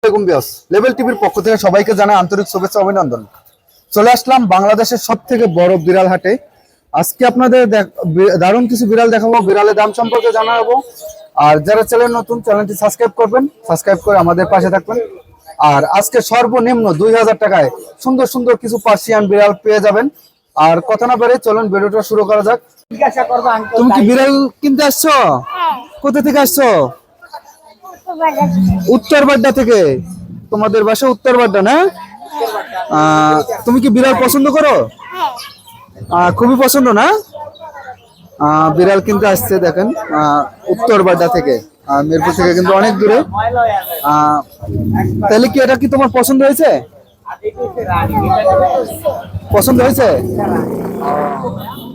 আসসালামু আলাইকুম লেভেল টিভির পক্ষ থেকে সবাইকে জানাই আন্তরিক শুভেচ্ছা অভিনন্দন। চলে আসলাম বাংলাদেশের সবথেকে বড় বিড়াল হাটে। আজকে আপনাদের দারুণ কিছু বিড়াল দেখাবো, বিড়ালের দাম সম্পর্কে জানাবো। আর যারা চ্যানেল নতুন, চ্যানেলটি সাবস্ক্রাইব করবেন, সাবস্ক্রাইব করে আমাদের পাশে থাকবেন। আর আজকে সর্বনিম্ন 2000 টাকায় সুন্দর সুন্দর কিছু পার্সিয়ান বিড়াল পেয়ে যাবেন। আর কথা না বলে চলুন ভিডিওটা শুরু করা যাক। তুমি কি বিড়াল কিনতে আসছো? কোথা থেকে আসছো? উত্তরবাড্ডা থেকে। তোমাদের বাসা উত্তরবাড্ডা না? তুমি কি বিড়াল পছন্দ করো? খুবই পছন্দ না? বিড়াল কিনতে আসছে দেখেন উত্তরবাড্ডা থেকে, মিরপুর থেকে কিন্তু অনেক দূরে। তাহলে কি এটা কি তোমার পছন্দ হয়েছে? পছন্দ হয়েছে?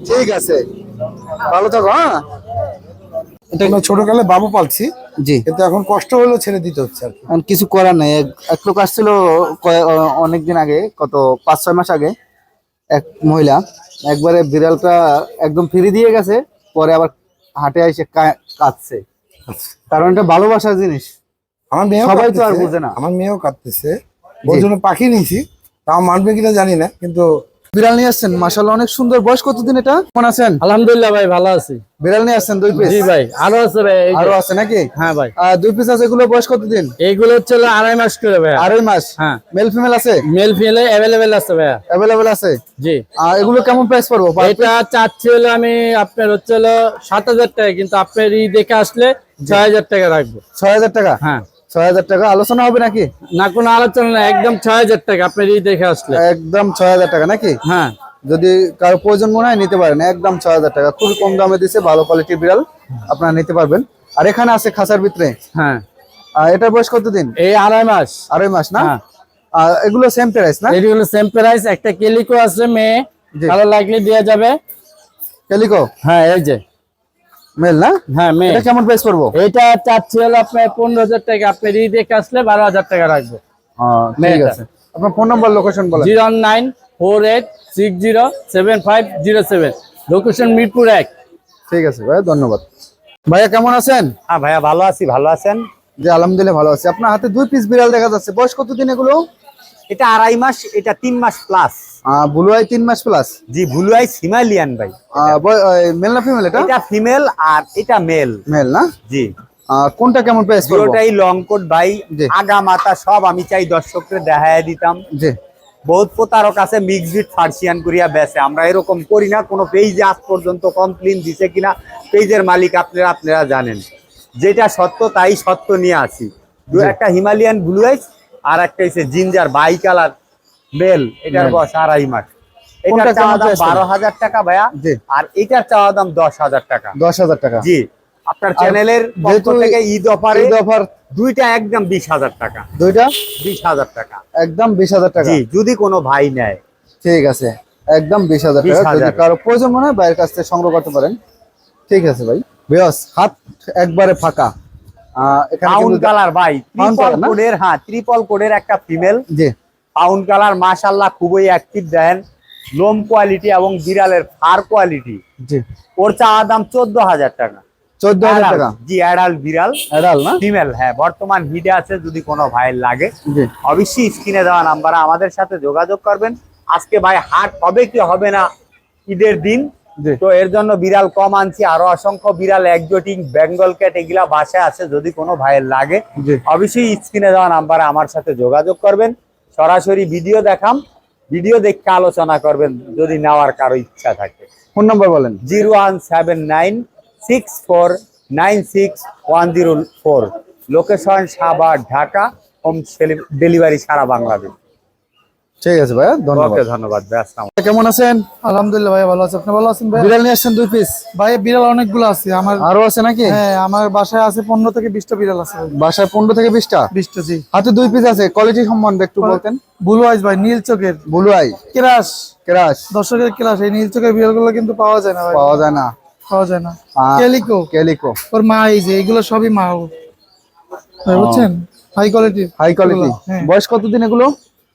ঠিক আছে, ভালো থাকো। হ্যাঁ, এটা ছোটকালে বাবু পালছি, জি, কিন্তু এখন কষ্ট হলেও ছেড়ে দিতে হচ্ছে আর কি। কিছু করার নেই। এক লোক আসছিল অনেকদিন আগে, কত 5-6 মাস আগে, এক মহিলা একবারে বিড়ালটা একদম ফ্রি দিয়ে গেছে, পরে আবার হাটে এসে কাঁদছে। কারণ এটা ভালোবাসার জিনিস, আমার মেয়েও সবাই তো আর কাঁদতেছে, বুঝে না। আমার মেয়েও কাঁদতেছে, ওর জন্য পাখি নিয়েছি, তাও মানবে কিনা জানি না, কিন্তু বিড়াল নিয়ে আসছেন, মাশাআল্লাহ অনেক সুন্দর। বয়স কতদিন এটা? কেমন আছেন? আলহামদুলিল্লাহ ভাই, ভালো আছি। বিড়াল নিয়ে আসছেন 2 পিস? জি ভাই, আরো আছে ভাই। আরো আছে নাকি? হ্যাঁ ভাই, 2 পিস আছে। এগুলো বয়স কতদিন? এইগুলো হচ্ছে 2.5 মাস করে ভাই। 2.5 মাস? হ্যাঁ। মেল ফিমেল আছে? মেল ফিমেল अवेलेबल আছে ভাই। अवेलेबल আছে? জি। এগুলো কেমন প্রাইস পড়বো? এটা চাচ্ছি হলো আমি আপনার হচ্ছে 7000 টাকা, কিন্তু আপনার ই দেখে আসলে 6000 টাকা রাখবো। 6000 টাকা? হ্যাঁ। 6000 টাকা আলোচনা হবে নাকি? না, কোনো আলোচনা না, একদম 6000 টাকা আপনার ই দেখে আসলে। একদম 6000 টাকা নাকি? হ্যাঁ। যদি কারো প্রয়োজন মনে হয় নিতে পারেন, একদম 6000 টাকা, খুবই কম দামে দিছে, ভালো কোয়ালিটির বিড়াল আপনারা নিতে পারবেন। আর এখানে আছে খাঁচার ভিতরে। হ্যাঁ। এটার বয়স কতদিন? এই 2.5 মাস। 2.5 মাস না? হ্যাঁ। এগুলো সেম প্রাইস না? এগুলো সেম প্রাইস। একটা কেলিকো আছে মেয়ে, জি। ভালো লাগলে দেওয়া যাবে। ক্যালিকো? হ্যাঁ, এই যে মেল না? হ্যাঁ, মেয়ে। এটা কেমন প্রাইস পড়বো? এটা চাচ্ছি হলো আপনার 15000 টাকা, আপনার ই দেখে আসলে 12000 টাকা রাখবো। ঠিক আছে। আপনার ফোন নাম্বার, লোকেশন বলেন। 09448607507, লোকেশন মিরপুর 1। ঠিক আছে ভাই, ধন্যবাদ। ভাইয়া কেমন আছেন? হ্যাঁ ভাইয়া, ভালো আছি। ভালো আছেন? জি আলহামদুলিল্লাহ ভালো আছি। আপনার হাতে 2 পিস বিড়াল দেখা যাচ্ছে, বয়স কতদিন এগুলো? এটা 2.5 মাস, এটা 3 মাস প্লাস। ব্লু আই 3 মাস প্লাস? জি, ব্লু আইস হিমালয়ান ভাই। মেল না ফিমেল এটা? এটা ফিমেল আর এটা মেল। মেল না? জি। কোনটা কেমন প্রাইস পড়বে? দুটোটাই লং কোট ভাই, জি। আগা মাথা সব আমি চাই দর্শককে দেখায় দিতাম। জি। বহুত প্রতারক আছে মিক্স বিট ফার্সিয়ান করিয়া বেচে, আমরা এরকম করি না। কোনো পেজে আজ পর্যন্ত কমপ্লেন দিছে কিনা পেজের মালিক আপনারা জানেন। যেটা সত্য তাই সত্য নিয়ে আসি। একটা হিমালয়ান ব্লু আইস আর একটা হচ্ছে জিঞ্জার বাই কালার মেল, এটার বয়স 2.5 মাস। এটার চাওয়া দাম 12000 টাকা ভাইয়া, আর এটার চাওয়া দাম 10000 টাকা। 10000 টাকা? জি। আপনার চ্যানেলের পক্ষ থেকে ঈদ অফার দুইটা একদম 20000 টাকা। দুইটা 20000 টাকা একদম 20000 টাকা? জি, যদি কোনো ভাই নেয়। ঠিক আছে, একদম 20000 টাকা। যদি কারো প্রয়োজন মনে হয় বাইরের কাছ থেকে সংগ্রহ করতে পারেন। ঠিক আছে ভাই। বেশ, হাত একবারে ফাঁকা। পাউন্ড কালার ভাই, ট্রিপল কোডের। হ্যাঁ, ট্রিপল কোডের একটা ফিমেল। জি। পাউন্ড কালার, মাশাআল্লাহ খুবই অ্যাক্টিভ দেন, লোম কোয়ালিটি এবং বিড়ালের ফার কোয়ালিটি। জি। ওর চাওয়া দাম 14000 টাকা। 14000 টাকা? জি, অ্যাডাল্ট বিড়াল। অ্যাডাল্ট না? ফিমেল, হ্যাঁ। বর্তমান হিটে আছে, যদি কোনো ভাইয়ের লাগে জি অবশ্যই স্ক্রিনে দেওয়া নাম্বারে আমাদের সাথে যোগাযোগ করবেন। আজকে ভাই হাট হবে কি হবে না ঈদের দিন, তো এর জন্য বিড়াল কম আনছি। আরো অসংখ্য বিড়াল, এক্সোটিক, বেঙ্গল ক্যাট, এগুলা বাসায় আছে, যদি কোনো ভাইয়ের লাগে অবশ্যই স্ক্রিনে দেওয়া নাম্বারে আমার সাথে যোগাযোগ করবেন। সরাসরি ভিডিও দেখাম, ভিডিও দেখে আলোচনা করবেন যদি নেওয়ার কারো ইচ্ছা থাকে। ফোন নাম্বার বলেন। 01796496104, location Savar, Dhaka, home delivery সারা বাংলাদেশ। ঠিক আছে ভাইয়া, ধন্যবাদ। ধন্যবাদ ভাই, আসসালাম। কেমন আছেন? আলহামদুলিল্লাহ ভাই, ভালো আছি। আপনি ভালো আছেন ভাই? বিড়াল নিয়ে আসছেন 2 পিস? ভাই বিড়াল অনেকগুলো আছে আমার। আরো আছে নাকি? হ্যাঁ, আমার বাসায় আছে 15 থেকে 20টা বিড়াল আছে। বাসায় 15 থেকে 20টা? 20টা, জি। হাতে 2 পিস আছে, কোয়ালিটি সম্বন্ধে একটু বলতেন। ব্লু আইস ভাই, নীল চোখের। ব্লু আই ক্রাশ, ক্রাশ, দর্শকের ক্রাশ। এই নীল চোখের বিড়ালগুলো কিন্তু পাওয়া যায় না ভাই, পাওয়া যায় না। পাওয়া যায় না। ক্যালিকো, ক্যালিকো ওর মা, এই যে এগুলো সবই মা ভাই, বুঝছেন? High quality, high quality. বয়স কতদিন এগুলো?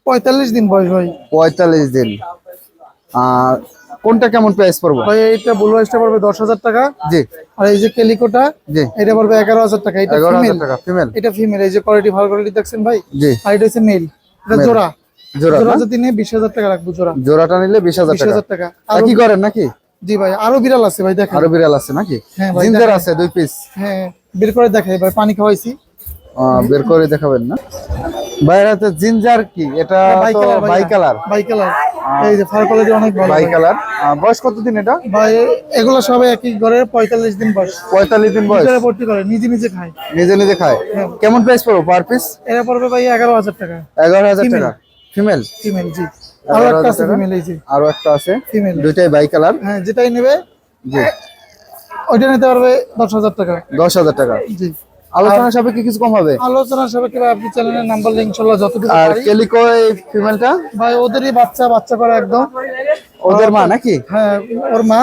45 দিন বয়স ভাই। 45 দিন। কোনটা কেমন প্রাইস পড়বো? ভাই এইটা ব্লু আইসটা পড়বে 10,000 টাকা। জি আর এই যে কেলিকোটা, জি এটা পড়বে 11,000 টাকা। এটা 11,000 ফিমেল, টাকা ফিমেল। এটা ফিমেল। এই যে কোয়ালিটি, ভালো কোয়ালিটি দেখছেন ভাই। জি আর এটা হচ্ছে মেল, এটা Male। জোড়া। জোড়া জোড়া না? যদি নিয়ে 20,000 টাকা রাখবো জোড়া। জোড়াটা নিলে 20,000 টাকা। 20,000 টাকা। আর কি করেন নাকি? জি ভাই, আরো বিড়াল আছে ভাই, দেখেন। আরো বিড়াল আছে নাকি? হ্যাঁ ভাই, জিঞ্জার দেখেন। আছে 2 পিস। হ্যাঁ, বের করে দেখাই ভাই, পানি খাওয়াইছি। বের করে দেখাবেন না? ভাইরা তো জিঞ্জার কি এটা? বাই তো colour, by colour. By colour. এই যে ফার কোয়ালিটি অনেক ভালো বাই ভাই। কালার। বয়স কতদিন এটা? ভাই এগুলো সবাই একই ঘরের 45 দিন বয়স। 45 দিন বয়স। ভিতরে ভর্তি করে, নিজে নিজে খায়। নিজে নিজে খায়। হ্যাঁ। কেমন প্রাইস পড়ো পার পিস? এরা পড়বে ভাই 11,000 টাকা। 11,000 Female। টাকা ফিমেল। ফিমেল, জি। আরো একটা আছে ফিমেল, এই যে আরো একটা আছে ফিমেল। দুইটাই বাই কালার। হ্যাঁ, যেটাই নেবে জি ওইটা নিতে পারবে 10,000 টাকা। 10,000 টাকা। জি। আলোচনা সাপেক্ষে কিছু কম হবে। আলোচনা সাপেক্ষে ভাই, আপনি চ্যানেলের নাম্বার লিংক ইনশাআল্লাহ যতটুকু আর পারি। কেলিকো এই ফিমেলটা ভাই ওদেরই বাচ্চা, বাচ্চা করে একদম। ওদের মা নাকি? হ্যাঁ, ওর মা।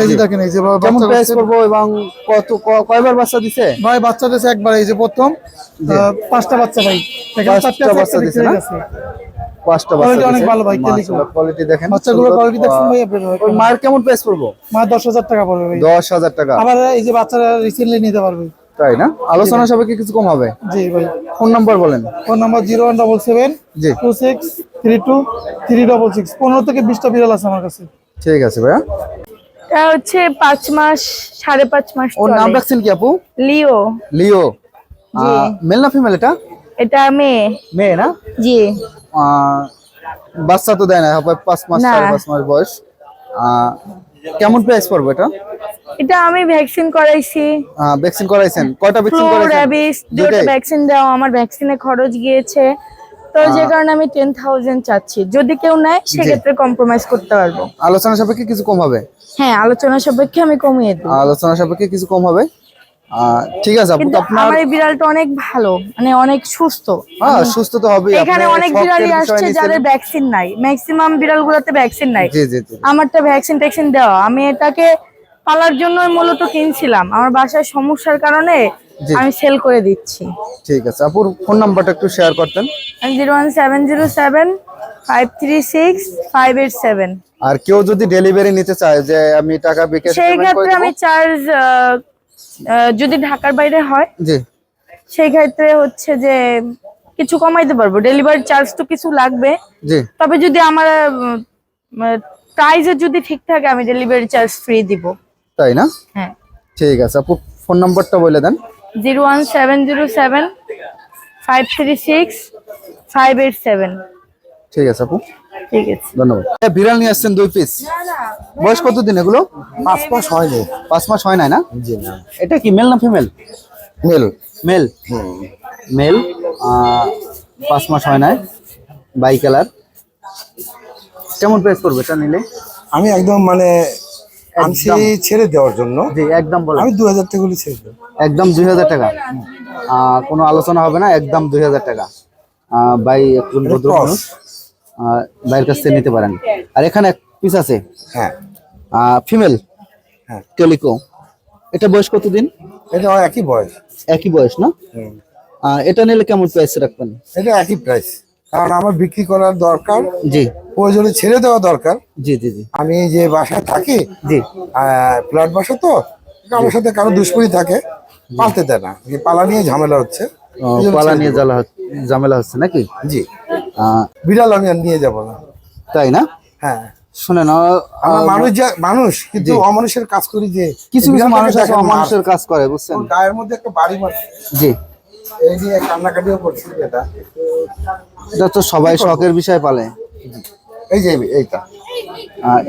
এই যে দেখেন, এই যে কেমন বাচ্চা প্রাইস করছে। করবো এবং কয়বার বাচ্চা দিছে? ভাই বাচ্চা দিয়েছে একবার, এই যে প্রথম 5টা বাচ্চা ভাই। এখানে 4টা 5টা বাচ্চা দিছে না? 5টা বাচ্চা Quality অনেক দিছে। ভালো ভাই, কেলিকো। মাশাআল্লাহ, কোয়ালিটি দেখেন। বাচ্চাগুলো সুন্দর। কোয়ালিটি দেখছেন ভাই আপনি? ওর মায়ের কেমন প্রাইস পড়বো? মা 10,000 টাকা পড়বে ভাই। 10,000 টাকা। আবার এই যে বাচ্চারা রিসেন্টলি নিতে পারবে। তাই না? আলোচনা সাপেক্ষে কিছু কম হবে। জি ভাই। ফোন নাম্বার বলেন। ফোন নাম্বার 0177 জি 2632 366। 15 থেকে 20টা বিড়াল আছে আমার কাছে। ঠিক আছে ভাইয়া। এটা হচ্ছে 5 মাস 5.5 মাস ওর নাম চলে। রাখছেন কি আপু? লিও। লিও। জি। মেল না ফিমেল এটা? এটা মেয়ে। মেয়ে না? জি। বাচ্চা তো দেয় না, হবে 5 মাস না। 5.5 মাস বয়স। কেমন প্রাইস পড়বে এটা? এটা আমি ভ্যাকসিন করাইছি। ভ্যাকসিন করাইছেন? কয়টা ভ্যাকসিন ফ্লু, করাইছেন? র্যাবিস, দুটো দুইটাই? ভ্যাকসিন দেওয়া। আমার ভ্যাকসিনে খরচ গিয়েছে, তো যে কারণে আমি 10,000 চাচ্ছি। যদি কেউ নেয় সেক্ষেত্রে কম্প্রোমাইজ করতে পারবো। আলোচনা সাপেক্ষে কিছু কম হবে। হ্যাঁ, আলোচনা সাপেক্ষে আমি কমিয়ে দিই। আলোচনা সাপেক্ষে কিছু কম হবে। ঠিক আছে আপু, কিন্তু তো আপনার আমার এই বিড়ালটা অনেক ভালো, মানে অনেক সুস্থ। সুস্থ তো হবে। এখানে অনেক বিড়ালই আসছে যাদের ভ্যাকসিন নাই, ম্যাক্সিমাম বিড়ালগুলোতে ভ্যাকসিন নাই। জি জি জি আমারটা ভ্যাকসিন ট্যাকসিন দেওয়া। আমি এটাকে পালার জন্য মূলত কিনছিলাম, আমার বাসায় সমস্যার কারণে জি। আমি সেল করে দিচ্ছি। ঠিক আছে আপুর ফোন নাম্বারটা একটু শেয়ার করতেন। 01707 536 587। আর কেউ যদি ডেলিভারি নিতে চায় যে আমি টাকা বিকাশ সেই পেমেন্ট করে ক্ষেত্রে আমি দেব? চার্জ, যদি ঢাকার বাইরে হয় জি সেই ক্ষেত্রে হচ্ছে যে কিছু কমাইতে পারবো। ডেলিভারি চার্জ তো কিছু লাগবে, জি তবে যদি আমার প্রাইসে যদি ঠিক থাকে আমি ডেলিভারি চার্জ ফ্রি দিব। তাই না? হ্যাঁ। ঠিক আছে আপু, ফোন নাম্বারটা বলে দেন। 01707 536 587। ঠিক আছে আপু, ঠিক আছে। ধন্যবাদ। বিড়াল নিয়ে আসছেন 2 পিস। বয়স কতদিন এগুলো? 5 মাস হয়নি। 5 মাস হয় নাই না? জি না। এটা কি মেল না ফিমেল? মেল। মেল। মেল। 5 মাস হয় নাই, বাই কালার। কেমন প্রাইস পড়বে এটা নিলে? আমি একদম মানে আনছি ছেড়ে দেওয়ার জন্য। জি একদম বলেন। আমি 2,000 টাকা করে ছেড়ে দেবো। একদম 2,000 টাকা। কোনো আলোচনা হবে না, একদম 2,000 টাকা। ভাই একজন ভদ্র cross। মানুষ, ভাইয়ের কাছ থেকে নিতে পারেন। আর এখানে এক পিস আছে হ্যাঁ ফিমেল হ্যাঁ। টেলিকো। এটা বয়স কতদিন? এটা একই বয়স। একই বয়স না? এটা নিলে কেমন প্রাইস রাখবেন? এটা একই প্রাইস, কারণ আমার বিক্রি করার দরকার, জি প্রয়োজনে ছেড়ে দেওয়া দরকার। জি জি জি আমি যে বাসায় থাকি, জি ফ্ল্যাট বাসা তো, আমার সাথে কারো দুশ্মনী থাকে, পালতে দেয় না। এই পালা নিয়ে ঝামেলা হচ্ছে। এই জন্য পালা ছেড়ে নিয়ে দেবো। ঝামেলা হচ্ছে নাকি? জি। আহ, বিড়াল আমি আর নিয়ে যাব না। তাই না? হ্যাঁ, শুনেন, আমরা মানুষ কিন্তু জি। অমানুষের কাজ করি। যে কিছু কিছু বিড়ালটাকে মানুষ আছে দেখেন, অমানুষের কাজ করে, বুঝছেন? ওর গায়ের মধ্যে একটা বাড়ি মারছে, জি, এই নিয়ে কান্নাকাটিও করছি। এটা এটা তো সবাই শখের বিষয় পালে। এই যে এইটা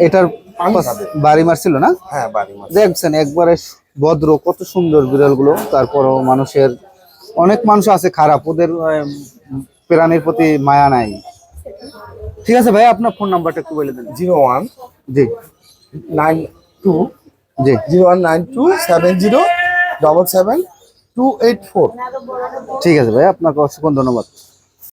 এটার পানি খাবে। বাড়ি মারছিল না? হ্যাঁ, বাড়ি মারছে। দেখছেন একবারে ভদ্র, কত সুন্দর বিড়ালগুলো। তারপরও মানুষের, অনেক মানুষ আছে খারাপ, ওদের প্রাণীর প্রতি মায়া নাই। ঠিক আছে ভাই, আপনার ফোন নাম্বারটা একটু বলে দেন। 0192 জি 0192 70 77 284। ঠিক আছে ভাই, আপনাকে অসংখ্য ধন্যবাদ।